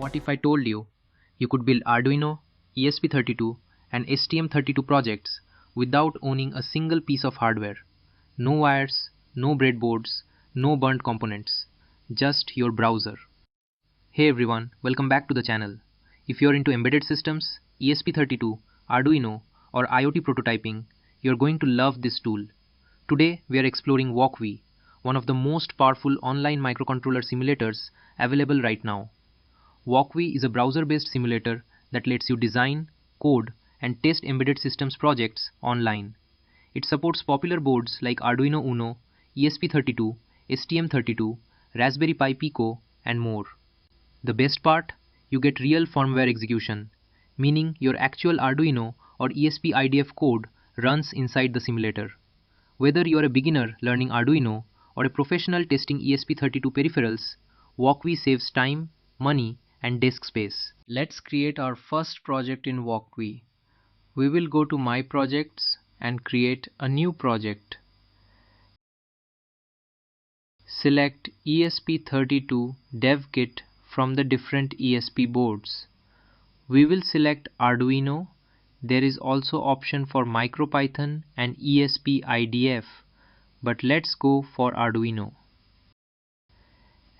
What if I told you you could build Arduino, ESP32 and STM32 projects without owning a single piece of hardware? No wires, no breadboards, no burnt components, just your browser. Hey everyone, welcome back to the channel. If you're into embedded systems, ESP32, Arduino or IoT prototyping, you're going to love this tool. Today we are exploring Wokwi, one of the most powerful online microcontroller simulators available right now. Wokwi is a browser-based simulator that lets you design, code, and test embedded systems projects online. It supports popular boards like Arduino Uno, ESP32, STM32, Raspberry Pi Pico, and more. The best part? You get real firmware execution, meaning your actual Arduino or ESP IDF code runs inside the simulator. Whether you are a beginner learning Arduino or a professional testing ESP32 peripherals, Wokwi saves time, money, and disk space. Let's create our first project in Wokwi. We will go to My Projects and create a new project. Select ESP32 Dev Kit from the different ESP boards. We will select Arduino. There is also option for MicroPython and ESP IDF, but let's go for Arduino.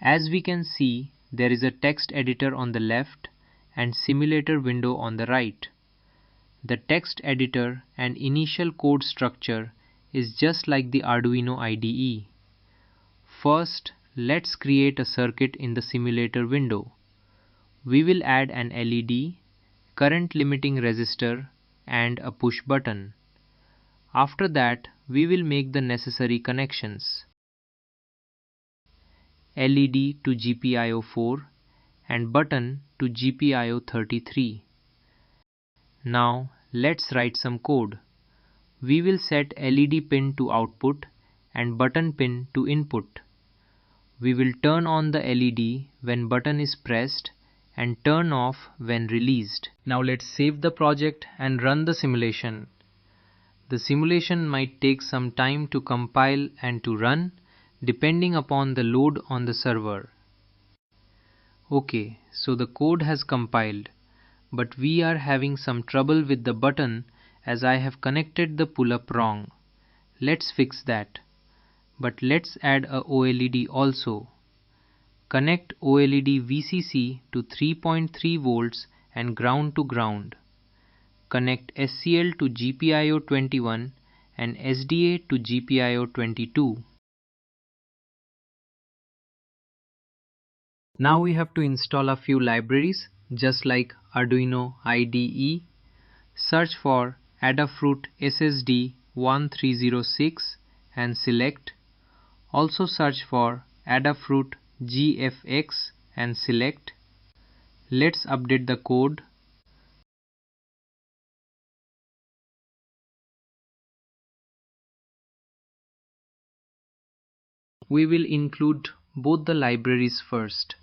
As we can see, there is a text editor on the left and simulator window on the right. The text editor and initial code structure is just like the Arduino IDE. First, let's create a circuit in the simulator window. We will add an LED, current limiting resistor, and a push button. After that, we will make the necessary connections. LED to GPIO 4 and button to GPIO 33. Now let's write some code. We will set LED pin to output and button pin to input. We will turn on the LED when button is pressed and turn off when released. Now let's save the project and run the simulation. The simulation might take some time to compile and to run, depending upon the load on the server. Okay, so the code has compiled, but we are having some trouble with the button as I have connected the pull-up wrong. Let's fix that. But let's add a OLED also. Connect OLED VCC to 3.3 volts and ground to ground. Connect SCL to GPIO 21 and SDA to GPIO 22. Now we have to install a few libraries just like Arduino IDE. Search for Adafruit SSD 1306 and select. Also search for Adafruit GFX and select. Let's update the code. We will include both the libraries first.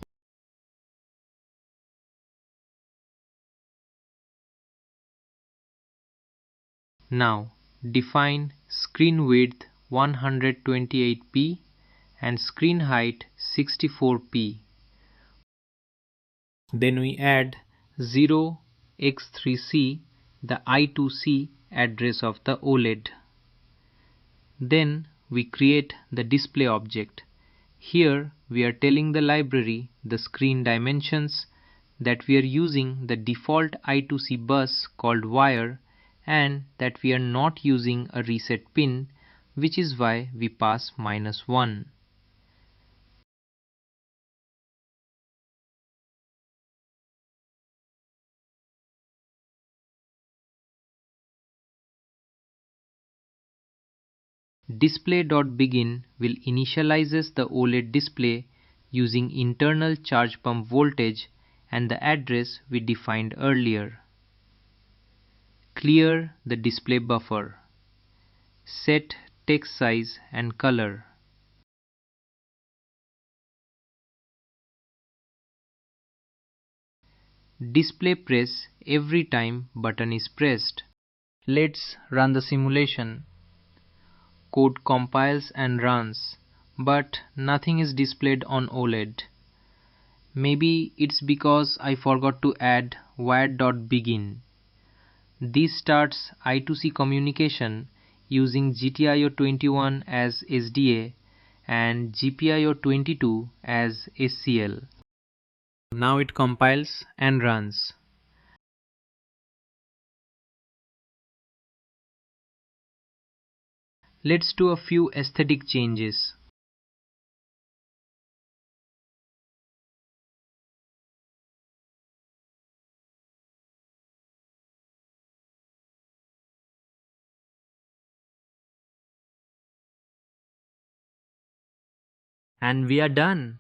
Now define screen width 128p and screen height 64p. Then we add 0x3c, the I2C address of the OLED. Then we create the display object. Here we are telling the library the screen dimensions, that we are using the default I2C bus called wire, and that we are not using a reset pin, which is why we pass -1. Display.begin will initializes the OLED display using internal charge pump voltage and the address we defined earlier. Clear the display buffer. Set text size and color. Display press every time button is pressed. Let's run the simulation. Code compiles and runs, but nothing is displayed on OLED. Maybe it's because I forgot to add wire.begin. This starts I2C communication using GTIO21 as SDA and GPIO22 as SCL. Now it compiles and runs. Let's do a few aesthetic changes. And we are done.